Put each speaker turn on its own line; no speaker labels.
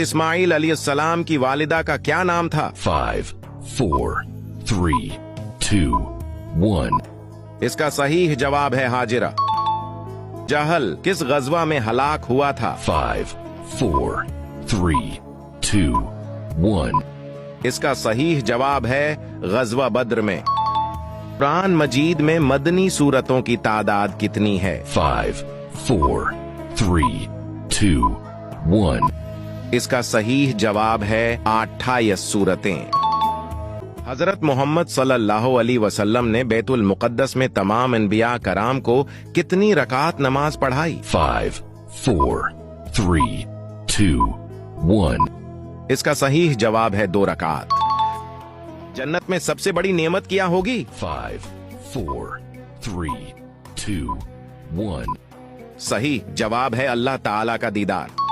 इस्माइल अलैहिस्सलाम की वालिदा का क्या नाम था?
5, 4, 3, 2, 1.
इसका सही जवाब है हाजिरा। जहल किस गजवा में हलाक हुआ था?
5, 4, 3, 2, 1.
इसका सही जवाब है गजवा बद्र में। कुरान मजीद में मदनी सूरतों की तादाद कितनी है?
5, 4, 3, 2, 1.
इसका सही जवाब है 28 सूरतें। हजरत मोहम्मद सल्लल्लाहु अलैहि वसल्लम ने बैतुल मुक़द्दस में तमाम अनबिया कराम को कितनी रकात नमाज पढ़ाई?
5, 4, 3, 2, 1.
इसका सही जवाब है 2 रकात। जन्नत में सबसे बड़ी नेमत क्या होगी?
5, 4, 3, 2, 1.
सही जवाब है अल्लाह ताला का दीदार।